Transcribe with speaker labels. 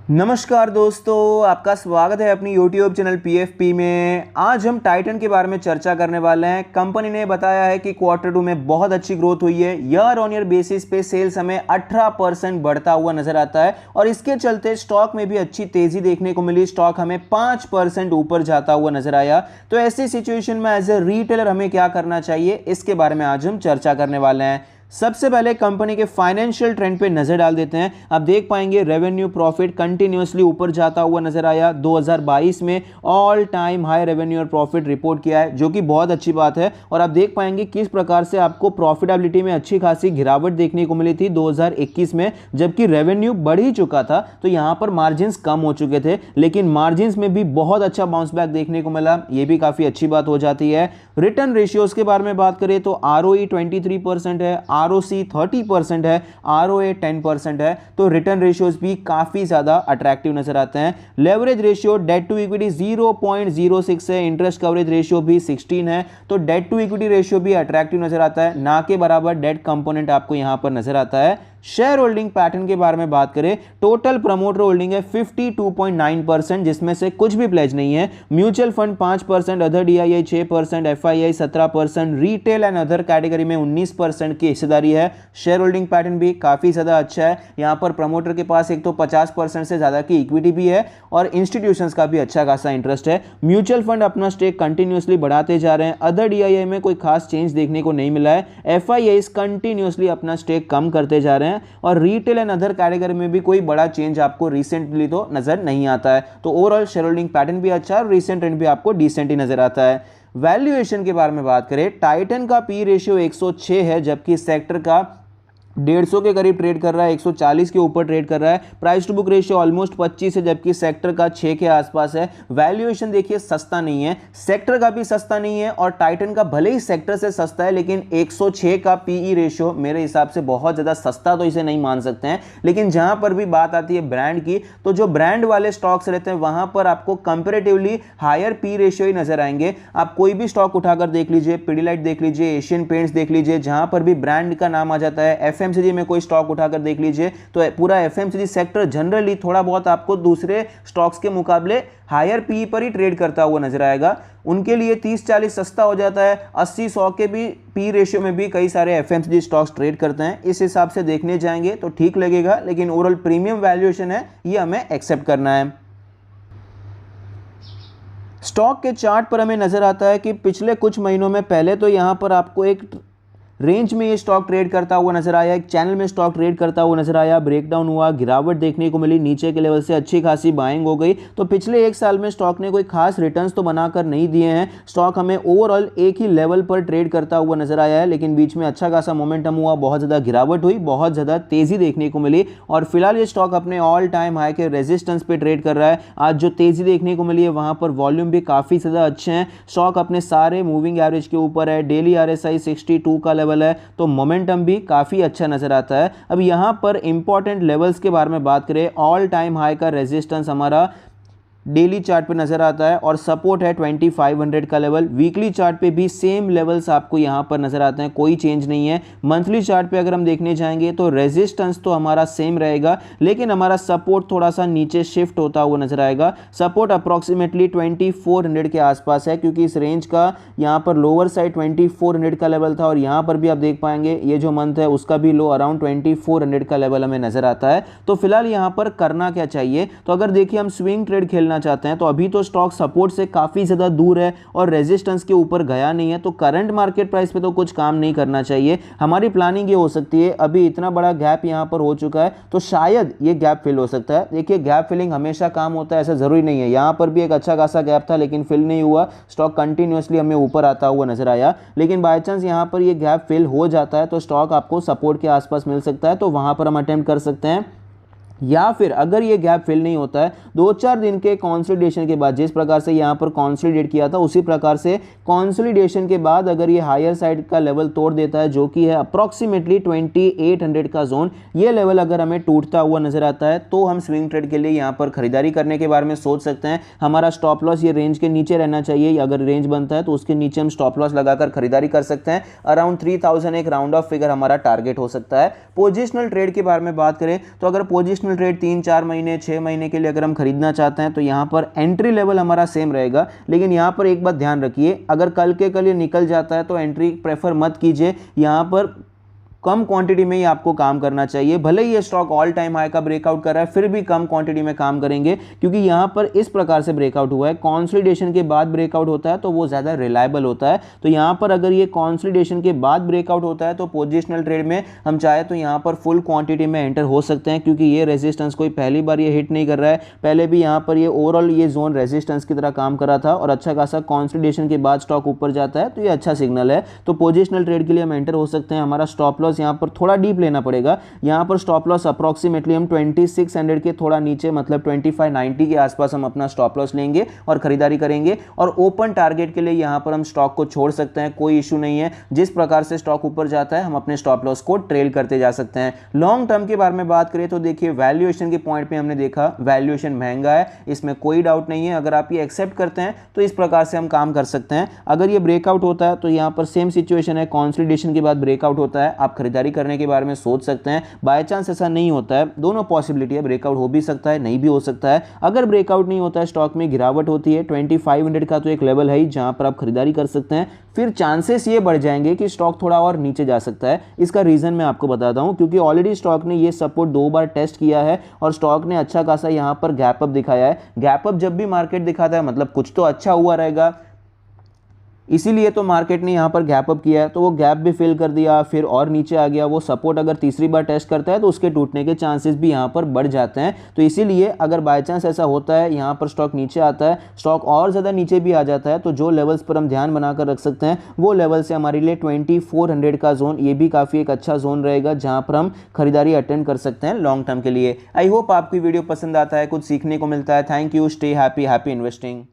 Speaker 1: नमस्कार दोस्तों, आपका स्वागत है अपनी YouTube चैनल PFP में। आज हम टाइटन के बारे में चर्चा करने वाले हैं। कंपनी ने बताया है कि क्वार्टर 2 में बहुत अच्छी ग्रोथ हुई है। ईयर ऑन ईयर बेसिस पे सेल्स हमें 18% बढ़ता हुआ नजर आता है और इसके चलते स्टॉक में भी अच्छी तेजी देखने को मिली। स्टॉक हमें 5% ऊपर जाता हुआ नजर आया। तो ऐसी सिचुएशन में एज ए रिटेलर हमें क्या करना चाहिए, इसके बारे में आज हम चर्चा करने वाले हैं। सबसे पहले कंपनी के फाइनेंशियल ट्रेंड पे नजर डाल देते हैं। आप देख पाएंगे रेवेन्यू प्रॉफिट कंटिन्यूअसली ऊपर जाता हुआ नजर आया। 2022 में ऑल टाइम हाई रेवेन्यू और प्रॉफिट रिपोर्ट किया है, जो कि बहुत अच्छी बात है। और आप देख पाएंगे किस प्रकार से आपको प्रॉफिटेबिलिटी में अच्छी खासी गिरावट देखने को मिली थी 2021 में, जबकि रेवेन्यू बढ़ ही चुका था। तो यहां पर मार्जिन कम हो चुके थे, लेकिन मार्जिन में भी बहुत अच्छा बाउंस बैक देखने को मिला। यह भी काफी अच्छी बात हो जाती है। रिटर्न रेशियोज के बारे में बात करें तो ROE 23% है, ROC 30% है, ROA 10% है। तो रिटर्न रेशियोज भी काफी ज्यादा अट्रैक्टिव नजर आते हैं। Leverage ratio debt to equity 0.06 है, इंटरेस्ट कवरेज रेशियो भी 16 है। तो डेट टू इक्विटी रेशियो भी अट्रैक्टिव नजर आता है, ना के बराबर डेट कंपोनेंट आपको यहां पर नजर आता है। शेयर होल्डिंग पैटर्न के बारे में बात करें, टोटल प्रमोटर होल्डिंग है 52.9%, जिसमें से कुछ भी प्लेज नहीं है। Mutual fund 5%, other DII 6%, FII 17%, retail and other category में 19% की हिस्सेदारी है। शेयर होल्डिंग पैटर्न भी काफी ज्यादा अच्छा है। यहां पर प्रमोटर के पास एक तो 50% से ज्यादा की इक्विटी भी है और इंस्टीट्यूशंस का भी अच्छा खासा इंटरेस्ट है। म्यूचुअल फंड अपना स्टेक कंटिन्यूअसली बढ़ाते जा रहे हैं। अदर DII में कोई खास चेंज देखने को नहीं मिला है। FIIs कंटिन्यूअसली अपना स्टेक कम करते जा रहे हैं और रिटेल एंड अदर कैटेगरी में भी कोई बड़ा चेंज आपको रिसेंटली तो नजर नहीं आता है। तो ओवरऑल शेयर होल्डिंग पैटर्न भी अच्छा है और रिसेंट ट्रेंड भी आपको डिसेंट ही नजर आता है। वैल्यूएशन के बारे में बात करें, टाइटन का पी रेशियो 106 है, जबकि सेक्टर का 150 के करीब ट्रेड कर रहा है, 140 के ऊपर ट्रेड कर रहा है। Price to book ratio almost 25 है, जबकि सेक्टर का 6 के आसपास है। वैल्यूएशन देखिए सस्ता नहीं है, सेक्टर का भी सस्ता नहीं है और टाइटन का भले ही सेक्टर से सस्ता है, लेकिन 106 का पीई रेशियो मेरे हिसाब से बहुत ज्यादा सस्ता तो इसे नहीं मान सकते हैं। लेकिन जहां पर भी बात आती है ब्रांड की, तो जो ब्रांड वाले स्टॉक्स रहते हैं वहां पर आपको कंपेरेटिवली हायर पी रेशियो ही नजर आएंगे। आप कोई भी स्टॉक उठाकर देख लीजिए, पिडिलाइट देख लीजिए, एशियन पेंट्स देख लीजिए, जहां पर भी ब्रांड का नाम आ जाता है। FMCG में कोई स्टॉक उठाकर देख लीजिए, तो पूरा FMCG सेक्टर जनरली थोड़ा बहुत आपको दूसरे स्टॉक्स के मुकाबले हायर पी पर ही ट्रेड करता हुआ नजर आएगा। उनके लिए 30-40 सस्ता हो जाता है। 80-100 के भी पी रेशियो में भी कई सारे FMCG स्टॉक्स ट्रेड करते हैं। इस हिसाब से देखने जाएंगे तो ठीक लगेगा, लेकिन ओवरऑल प्रीमियम वैल्यूएशन है, ये हमें एक्सेप्ट करना है। स्टॉक के चार्ट पर हमें नजर आता है कि पिछले कुछ महीनों में पहले तो यहां पर आपको एक रेंज में ये स्टॉक ट्रेड करता हुआ नजर आया, एक चैनल में स्टॉक ट्रेड करता हुआ नजर आया, ब्रेकडाउन हुआ, गिरावट देखने को मिली, नीचे के लेवल से अच्छी खासी बाइंग हो गई। तो पिछले एक साल में स्टॉक ने कोई खास रिटर्न्स तो बनाकर नहीं दिए हैं। स्टॉक हमें ओवरऑल एक ही लेवल पर ट्रेड करता हुआ नजर आया है, लेकिन बीच में अच्छा खासा मोमेंटम हुआ, बहुत ज्यादा गिरावट हुई, बहुत ज्यादा तेजी देखने को मिली और फिलहाल ये स्टॉक अपने ऑल टाइम हाई के रेजिस्टेंस पे ट्रेड कर रहा है। आज जो तेजी देखने को मिली है वहां पर वॉल्यूम भी काफी ज्यादा अच्छे हैं। स्टॉक अपने सारे मूविंग एवरेज के ऊपर है, डेली RSI 62 का लेवल है, तो मोमेंटम भी काफी अच्छा नजर आता है। अब यहां पर इंपॉर्टेंट लेवल्स के बारे में बात करें, ऑल टाइम हाई का रेजिस्टेंस हमारा डेली चार्ट पे नजर आता है और सपोर्ट है 2500 का लेवल। वीकली चार्ट पे भी सेम लेवल्स आपको यहां पर नजर आते हैं, कोई चेंज नहीं है। मंथली चार्ट पे अगर हम देखने जाएंगे तो रेजिस्टेंस तो हमारा सेम रहेगा, लेकिन हमारा सपोर्ट थोड़ा सा नीचे शिफ्ट होता हुआ नजर आएगा। सपोर्ट अप्रोक्सीमेटली 2400 के आसपास है, क्योंकि इस रेंज का यहां पर लोअर साइड 2400 का लेवल था और यहां पर भी आप देख पाएंगे ये जो मंथ है उसका भी लो अराउंड 2400 का लेवल हमें नजर आता है। तो फिलहाल यहां पर करना क्या चाहिए, तो अगर देखिए हम स्विंग ट्रेड खेलना चाहते हैं तो अभी तो स्टॉक सपोर्ट से काफी ज्यादा दूर है और रेजिस्टेंस के ऊपर गया नहीं है, तो करंट मार्केट प्राइस पे तो कुछ काम नहीं करना चाहिए। हमारी प्लानिंग ये हो सकती है, अभी इतना बड़ा गैप यहां पर हो चुका है तो शायद ये गैप फिल हो सकता है। देखिए गैप फिलिंग हमेशा काम होता है, ऐसा जरूरी नहीं है। यहां पर भी एक अच्छा खासा गैप था लेकिन फिल नहीं हुआ, स्टॉक कंटिन्यूअसली हमें ऊपर आता हुआ नजर आया। लेकिन बाय चांस यहां पर ये गैप फिल हो जाता है तो स्टॉक आपको सपोर्ट के आसपास मिल सकता है, तो वहां पर हम अटेम्प्ट कर सकते हैं। या फिर अगर ये गैप फिल नहीं होता है, 2-4 दिन के कंसोलिडेशन के बाद, जिस प्रकार से यहां पर कंसोलिडेट किया था उसी प्रकार से कंसोलिडेशन के बाद अगर ये हायर साइड का लेवल तोड़ देता है, जो कि है अप्रोक्सीमेटली 2800 का जोन, ये लेवल अगर हमें टूटता हुआ नजर आता है तो हम स्विंग ट्रेड के लिए यहां पर खरीदारी करने के बारे में सोच सकते हैं। हमारा स्टॉप लॉस ये रेंज के नीचे रहना चाहिए, अगर रेंज बनता है तो उसके नीचे हम स्टॉप लॉस लगाकर खरीदारी कर सकते हैं। अराउंड 3000 एक राउंड ऑफ फिगर हमारा टारगेट हो सकता है। पोजिशनल ट्रेड के बारे में बात करें तो अगर पोजिशनल पोजिशनल ट्रेड 3-4 महीने 6 महीने के लिए अगर हम खरीदना चाहते हैं तो यहाँ पर एंट्री लेवल हमारा सेम रहेगा, लेकिन यहाँ पर एक बात ध्यान रखिए, अगर कल के कल ये निकल जाता है तो एंट्री प्रेफर मत कीजिए। यहाँ पर कम क्वांटिटी में ही आपको काम करना चाहिए। भले ही ये स्टॉक ऑल टाइम हाई का ब्रेकआउट कर रहा है, फिर भी कम क्वांटिटी में काम करेंगे, क्योंकि यहाँ पर इस प्रकार से ब्रेकआउट हुआ है, कंसोलिडेशन के बाद ब्रेकआउट होता है तो वो ज़्यादा रिलायबल होता है। तो यहाँ पर अगर ये कंसोलिडेशन के बाद ब्रेकआउट होता है तो पोजिशनल ट्रेड में हम चाहे तो यहाँ पर फुल क्वांटिटी में एंटर हो सकते हैं, क्योंकि ये रेजिस्टेंस कोई पहली बार ये हिट नहीं कर रहा है। पहले भी यहाँ पर ये ओवरऑल ये जोन रेजिस्टेंस की तरह काम कर रहा था और अच्छा खासा कंसोलिडेशन के बाद स्टॉक ऊपर जाता है तो ये अच्छा सिग्नल है। तो पोजिशनल ट्रेड के लिए हम एंटर हो सकते हैं। हमारा स्टॉप लॉस यहाँ पर थोड़ा डीप लेना पड़ेगा। यहाँ पर स्टॉप लॉस अप्रोक्सीमेटली हम 2600 के थोड़ा नीचे, मतलब 2590 के आसपास हम अपना स्टॉप लॉस लेंगे और खरीदारी करेंगे। और ओपन टारगेट के लिए यहाँ पर हम स्टॉक को छोड़ सकते हैं, कोई इशू नहीं है। जिस प्रकार से स्टॉक ऊपर जाता है हम अपने स्टॉप लॉस को ट्रेल करते जा सकते हैं। लॉन्ग टर्म के बारे में बात करें तो देखिए, वैल्यूएशन के पॉइंट पे हमने देखा वैल्यूएशन महंगा है, इसमें कोई डाउट नहीं है। अगर आप ये एक्सेप्ट करते हैं तो इस प्रकार से हम काम कर सकते हैं। अगर ये ब्रेकआउट होता है तो यहाँ पर सेम सिचुएशन है, कंसोलिडेशन के बाद ब्रेकआउट होता है, आप खरीदारी करने के बारे में सोच सकते हैं। बाय चांस ऐसा नहीं होता है, दोनों पॉसिबिलिटी है, ब्रेकआउट हो भी सकता है, नहीं भी हो सकता है। अगर ब्रेकआउट नहीं होता है, स्टॉक में गिरावट होती है, 2500 का तो एक लेवल है ही जहां पर आप खरीदारी कर सकते हैं। फिर चांसेस ये बढ़ जाएंगे कि स्टॉक थोड़ा और नीचे जा सकता है। इसका रीजन मैं आपको बताता हूं, क्योंकि ऑलरेडी स्टॉक ने ये सपोर्ट 2 बार टेस्ट किया है और स्टॉक ने अच्छा खासा यहां पर गैप अप दिखाया है। गैप अप जब भी मार्केट दिखाता है मतलब कुछ तो अच्छा हुआ रहेगा, इसीलिए तो मार्केट ने यहाँ पर गैप अप किया है। तो वो गैप भी फिल कर दिया, फिर और नीचे आ गया। वो सपोर्ट अगर तीसरी बार टेस्ट करता है तो उसके टूटने के चांसेस भी यहाँ पर बढ़ जाते हैं। तो इसीलिए अगर बाय चांस ऐसा होता है, यहाँ पर स्टॉक नीचे आता है, स्टॉक और ज़्यादा नीचे भी आ जाता है, तो जो लेवल्स पर हम ध्यान बनाकर रख सकते हैं वो लेवल से हमारे लिए 2400 का जोन, ये भी काफ़ी एक अच्छा जोन रहेगा जहाँ पर हम खरीदारी अटेंड कर सकते हैं लॉन्ग टर्म के लिए। आई होप आपकी वीडियो पसंद आता है, कुछ सीखने को मिलता है। Thank you, stay happy, happy investing.